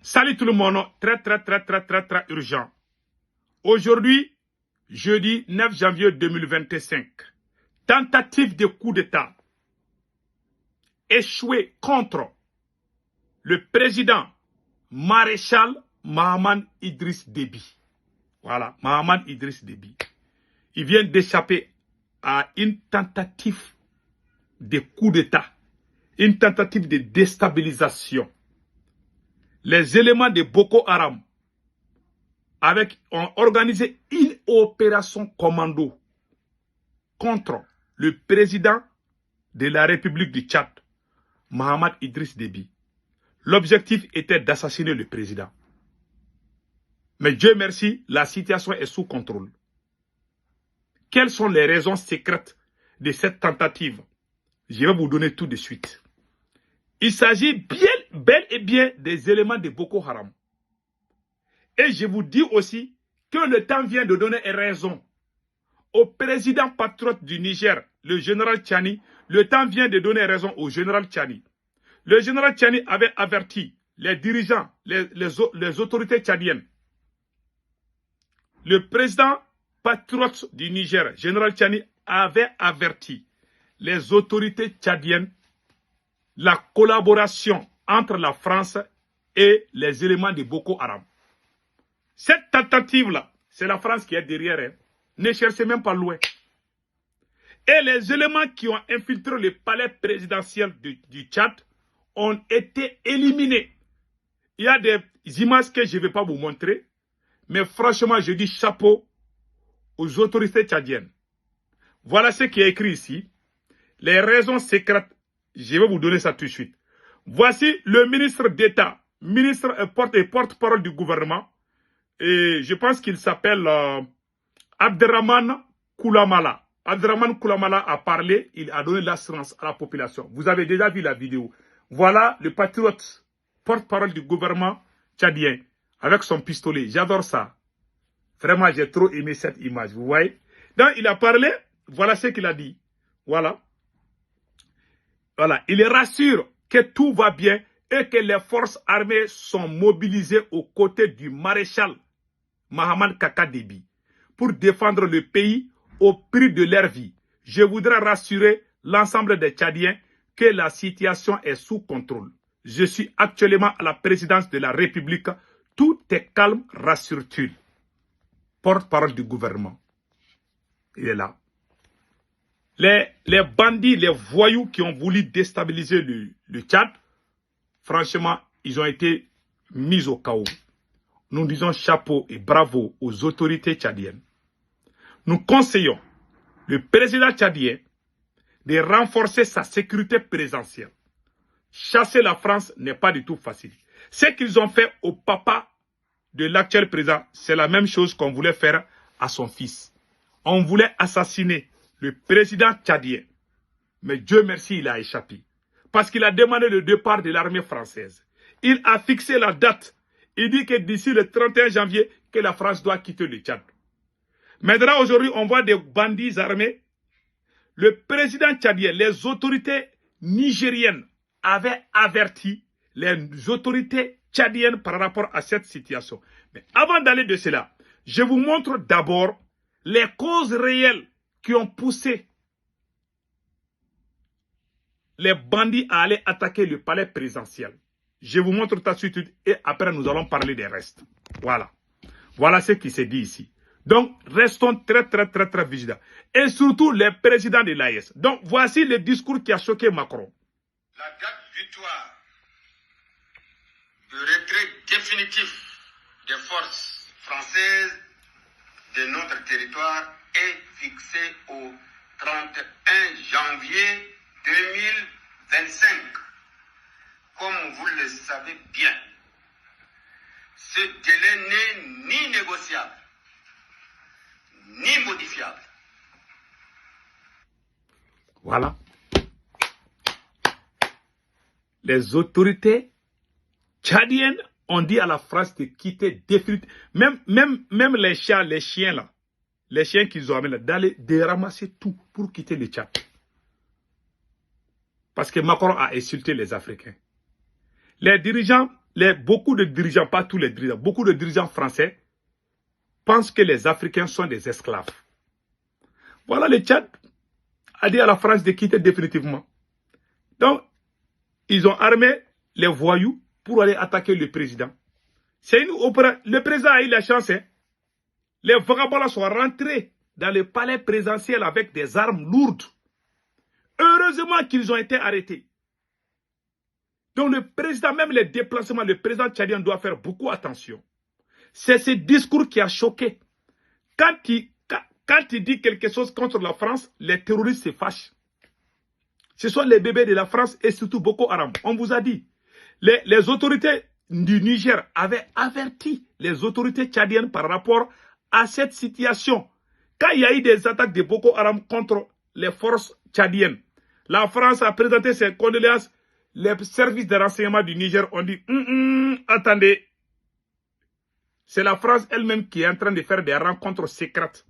Salut tout le monde, très urgent. Aujourd'hui, jeudi 9 janvier 2025, tentative de coup d'État échouée contre le président maréchal Mahaman Idriss Déby. Voilà, Mahaman Idriss Déby. Il vient d'échapper à une tentative de coup d'État, une tentative de déstabilisation. Les éléments de Boko Haram ont organisé une opération commando contre le président de la République du Tchad, Mahaman Idriss Déby. L'objectif était d'assassiner le président. Mais Dieu merci, la situation est sous contrôle. Quelles sont les raisons secrètes de cette tentative? Je vais vous donner tout de suite. Il s'agit bel et bien des éléments de Boko Haram. Et je vous dis aussi que le temps vient de donner raison au président patriote du Niger, le général Tchani. Le temps vient de donner raison au général Tchani. Le général Tchani avait averti les dirigeants, les autorités tchadiennes. Le président patriote du Niger, général Tchani, avait averti les autorités tchadiennes la collaboration entre la France et les éléments de Boko Haram. Cette tentative-là, c'est la France qui est derrière. Hein. Ne cherchez même pas loin. Et les éléments qui ont infiltré le palais présidentiel du Tchad ont été éliminés. Il y a des images que je ne vais pas vous montrer, mais franchement, je dis chapeau aux autorités tchadiennes. Voilà ce qui est écrit ici. Les raisons secrètes, je vais vous donner ça tout de suite. Voici le ministre d'État, ministre et porte-parole du gouvernement. Et je pense qu'il s'appelle Abderrahmane Koulamala. Abderrahmane Koulamala a parlé, il a donné l'assurance à la population. Vous avez déjà vu la vidéo. Voilà le patriote, porte-parole du gouvernement tchadien, avec son pistolet. J'adore ça. Vraiment, j'ai trop aimé cette image, vous voyez. Donc, il a parlé, voilà ce qu'il a dit. Voilà. Voilà, il rassure que tout va bien et que les forces armées sont mobilisées aux côtés du maréchal Mahaman Kaka Déby pour défendre le pays au prix de leur vie. Je voudrais rassurer l'ensemble des Tchadiens que la situation est sous contrôle. Je suis actuellement à la présidence de la République. Tout est calme, rassure-t-il. Porte-parole du gouvernement. Il est là. Les bandits, les voyous qui ont voulu déstabiliser le Tchad, franchement, ils ont été mis au chaos. Nous disons chapeau et bravo aux autorités tchadiennes. Nous conseillons le président tchadien de renforcer sa sécurité présidentielle. Chasser la France n'est pas du tout facile. Ce qu'ils ont fait au papa de l'actuel président, c'est la même chose qu'on voulait faire à son fils. On voulait assassiner le président tchadien. Mais Dieu merci, il a échappé. Parce qu'il a demandé le départ de l'armée française. Il a fixé la date. Il dit que d'ici le 31 janvier, que la France doit quitter le Tchad. Maintenant, aujourd'hui, on voit des bandits armés. Le président tchadien, les autorités nigériennes avaient averti les autorités tchadiennes par rapport à cette situation. Mais avant d'aller de cela, je vous montre d'abord les causes réelles qui ont poussé les bandits à aller attaquer le palais présidentiel. Je vous montre tout de suite et après nous allons parler des restes. Voilà. Voilà ce qui s'est dit ici. Donc, restons très vigilants. Et surtout les présidents de l'AES. Donc, voici le discours qui a choqué Macron. La date butoir de retrait définitif des forces françaises de notre territoire est fixée au 31 janvier 2025. Comme vous le savez bien, ce délai n'est ni négociable, ni modifiable. Voilà. Les autorités tchadiennes ont dit à la France de quitter définitivement. Même les chiens là, les chiens qu'ils ont amenés là, d'aller ramasser tout pour quitter le Tchad. Parce que Macron a insulté les Africains. Les dirigeants beaucoup de dirigeants, pas tous les dirigeants, beaucoup de dirigeants français pensent que les Africains sont des esclaves. Voilà, le Tchad a dit à la France de quitter définitivement. Donc, ils ont armé les voyous pour aller attaquer le président. C'est une opération. Le président a eu la chance. Hein. Les vagabonds sont rentrés dans le palais présidentiel avec des armes lourdes. Heureusement qu'ils ont été arrêtés. Donc le président, même les déplacements, le président tchadien doit faire beaucoup attention. C'est ce discours qui a choqué. Quand il dit quelque chose contre la France, les terroristes se fâchent. Ce sont les bébés de la France et surtout Boko Haram. On vous a dit, les autorités du Niger avaient averti les autorités tchadiennes par rapport à cette situation. Quand il y a eu des attaques de Boko Haram contre les forces tchadiennes, la France a présenté ses condoléances. Les services de renseignement du Niger ont dit attendez, c'est la France elle-même qui est en train de faire des rencontres secrètes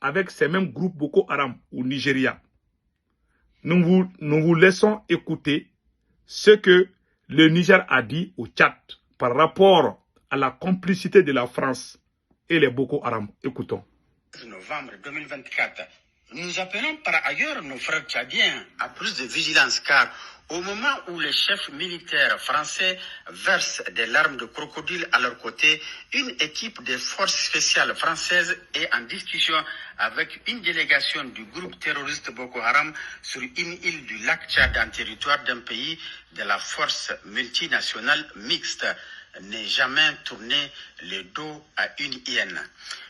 avec ces mêmes groupes Boko Haram au Nigeria. Nous vous laissons écouter ce que le Niger a dit au Tchad par rapport à la complicité de la France et les Boko Haram. Écoutons. Novembre 2024. Nous appelons par ailleurs nos frères tchadiens à plus de vigilance car au moment où les chefs militaires français versent des larmes de crocodile à leur côté, une équipe des forces spéciales françaises est en discussion avec une délégation du groupe terroriste Boko Haram sur une île du lac Tchad en territoire d'un pays de la force multinationale mixte. N'est jamais tourné le dos à une hyène.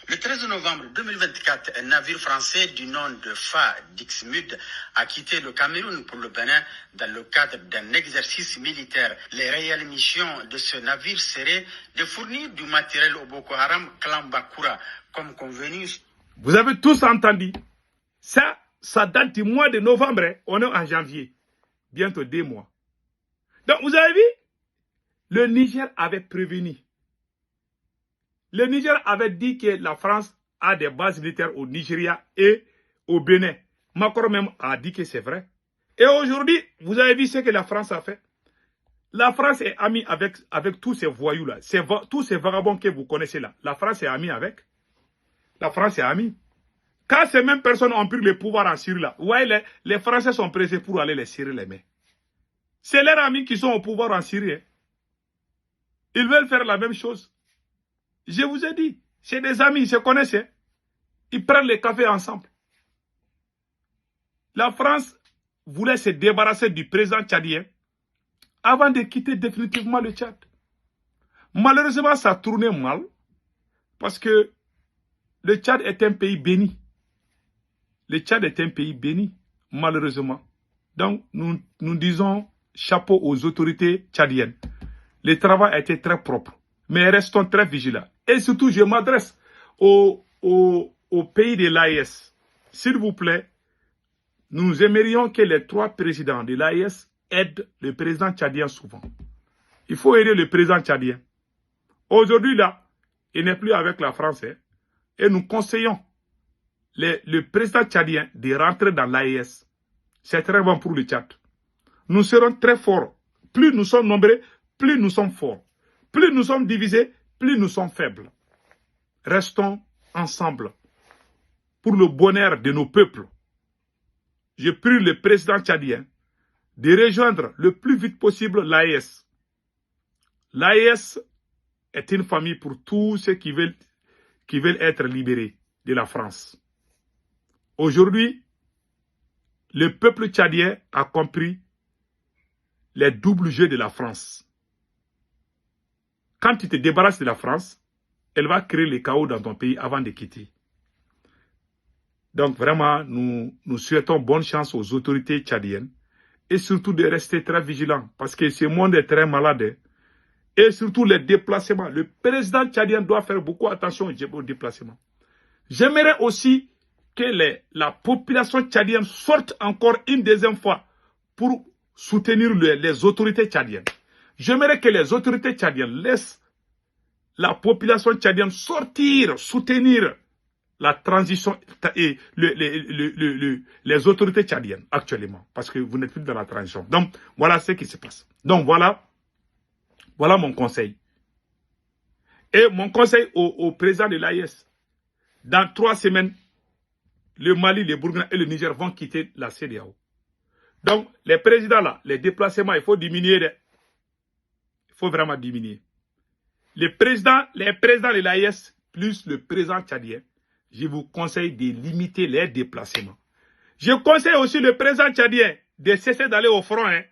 Le 13 novembre 2024, un navire français du nom de Fa Dixmude a quitté le Cameroun pour le Bénin dans le cadre d'un exercice militaire. Les réelles missions de ce navire seraient de fournir du matériel au Boko Haram clan Bakura, comme convenu. Vous avez tous entendu. Ça date du mois de novembre. On est en janvier. Bientôt 2 mois. Donc, vous avez vu? Le Niger avait prévenu. Le Niger avait dit que la France a des bases militaires au Nigeria et au Bénin. Macron même a dit que c'est vrai. Et aujourd'hui, vous avez vu ce que la France a fait. La France est amie avec tous ces voyous-là. Tous ces vagabonds que vous connaissez là. La France est amie avec. La France est amie. Quand ces mêmes personnes ont pris le pouvoir en Syrie là, ouais, les Français sont pressés pour aller les serrer les mains. C'est leurs amis qui sont au pouvoir en Syrie. Hein. Ils veulent faire la même chose. Je vous ai dit, c'est des amis, ils se connaissent. Hein. Ils prennent le café ensemble. La France voulait se débarrasser du président tchadien avant de quitter définitivement le Tchad. Malheureusement, ça tournait mal parce que le Tchad est un pays béni. Le Tchad est un pays béni, malheureusement. Donc, nous disons chapeau aux autorités tchadiennes. Le travail a été très propre, mais restons très vigilants. Et surtout, je m'adresse au pays de l'AES. S'il vous plaît, nous aimerions que les 3 présidents de l'AES aident le président tchadien souvent. Il faut aider le président tchadien. Aujourd'hui, là, il n'est plus avec la France. Hein, et nous conseillons le président tchadien de rentrer dans l'AES. C'est très bon pour le Tchad. Nous serons très forts. Plus nous sommes nombreux, plus nous sommes forts. Plus nous sommes divisés, plus nous sommes faibles. Restons ensemble pour le bonheur de nos peuples. Je prie le président tchadien de rejoindre le plus vite possible l'AES. L'AES est une famille pour tous ceux qui veulent être libérés de la France. Aujourd'hui, le peuple tchadien a compris les doubles jeux de la France. Quand tu te débarrasses de la France, elle va créer le chaos dans ton pays avant de quitter. Donc vraiment, nous souhaitons bonne chance aux autorités tchadiennes et surtout de rester très vigilants parce que ce monde est très malade. Et surtout les déplacements. Le président tchadien doit faire beaucoup attention aux déplacements. J'aimerais aussi que la population tchadienne sorte encore une deuxième fois pour soutenir les autorités tchadiennes. J'aimerais que les autorités tchadiennes laissent la population tchadienne sortir, soutenir la transition et les autorités tchadiennes actuellement. Parce que vous n'êtes plus dans la transition. Donc, voilà ce qui se passe. Donc, voilà. Voilà mon conseil. Et mon conseil au président de l'AES, dans 3 semaines, le Mali, le Burkina et le Niger vont quitter la CEDEAO. Donc, les présidents là, les déplacements, il faut diminuer. Il faut vraiment diminuer. Les présidents de l'AES plus le président tchadien, je vous conseille de limiter les déplacements. Je conseille aussi le président tchadien de cesser d'aller au front. Hein.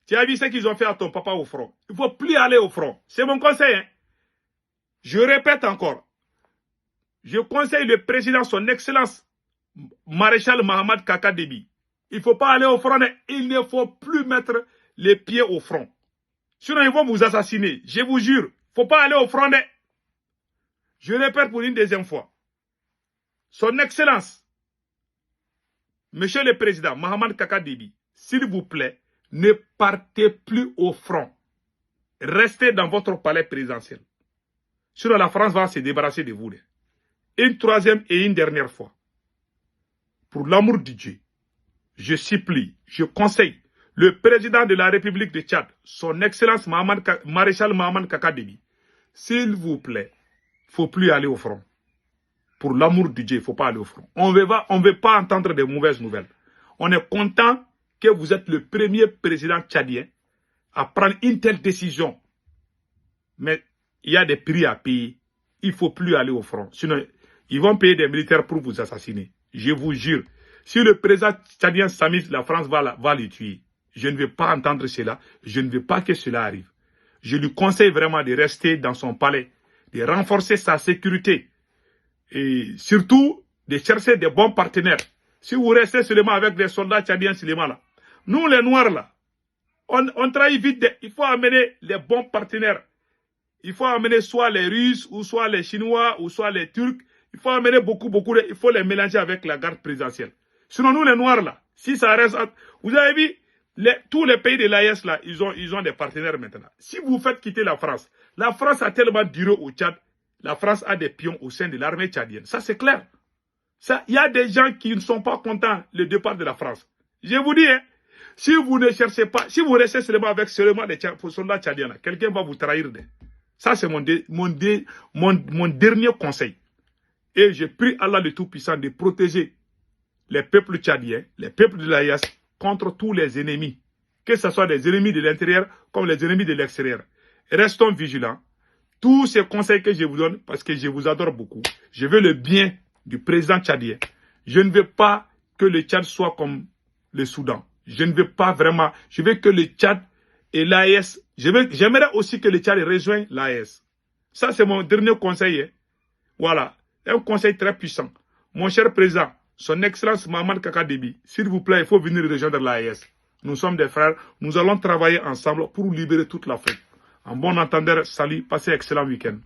Tu as vu ce qu'ils ont fait à ton papa au front. Il ne faut plus aller au front. C'est mon conseil. Hein. Je répète encore. Je conseille le président, son excellence, maréchal Mohamed Kaka Déby. Il ne faut pas aller au front. Il ne faut plus mettre les pieds au front. Sinon, ils vont vous assassiner. Je vous jure. Il ne faut pas aller au front. Je répète pour une deuxième fois. Son excellence, monsieur le président Mohamed Kaka Déby, s'il vous plaît, ne partez plus au front. Restez dans votre palais présidentiel. Sinon, la France va se débarrasser de vous. Une troisième et une dernière fois. Pour l'amour de Dieu, je supplie, je conseille le président de la République de Tchad, son excellence maréchal Mohamed Kaka Déby, s'il vous plaît, il ne faut plus aller au front. Pour l'amour de Dieu, il ne faut pas aller au front. On ne veut pas entendre de mauvaises nouvelles. On est content que vous êtes le premier président tchadien à prendre une telle décision. Mais il y a des prix à payer. Il ne faut plus aller au front. Sinon, ils vont payer des militaires pour vous assassiner. Je vous jure. Si le président tchadien s'amuse, la France va le tuer. Je ne veux pas entendre cela. Je ne veux pas que cela arrive. Je lui conseille vraiment de rester dans son palais, de renforcer sa sécurité et surtout de chercher des bons partenaires. Si vous restez seulement avec des soldats tchadiens seulement là, nous les noirs là, on trahit vite. Il faut amener les bons partenaires. Il faut amener soit les Russes, ou soit les Chinois, ou soit les Turcs. Il faut amener beaucoup, il faut les mélanger avec la garde présidentielle. Sinon, nous les noirs là, si ça reste... Vous avez vu, tous les pays de l'AES là, ils ont des partenaires maintenant. Si vous faites quitter la France a tellement duré au Tchad, la France a des pions au sein de l'armée tchadienne. Ça, c'est clair. Il y a des gens qui ne sont pas contents du départ de la France. Je vous dis, hein, si vous ne cherchez pas, si vous restez seulement avec les soldats tchadiens, quelqu'un va vous trahir. Ça, c'est mon dernier conseil. Et je prie Allah le Tout-Puissant de protéger les peuples tchadiens, les peuples de l'AES, contre tous les ennemis. Que ce soit des ennemis de l'intérieur comme les ennemis de l'extérieur. Restons vigilants. Tous ces conseils que je vous donne, parce que je vous adore beaucoup, je veux le bien du président tchadien. Je ne veux pas que le Tchad soit comme le Soudan. Je ne veux pas vraiment. Je veux que le Tchad et l'AES, j'aimerais aussi que le Tchad rejoigne l'AES. Ça, c'est mon dernier conseil. Hein. Voilà. Un conseil très puissant. Mon cher président, son excellence Mohamed Kaka Déby, s'il vous plaît, il faut venir rejoindre l'AES. Nous sommes des frères. Nous allons travailler ensemble pour libérer toute l'Afrique. En bon entendeur, salut, passez un excellent week-end.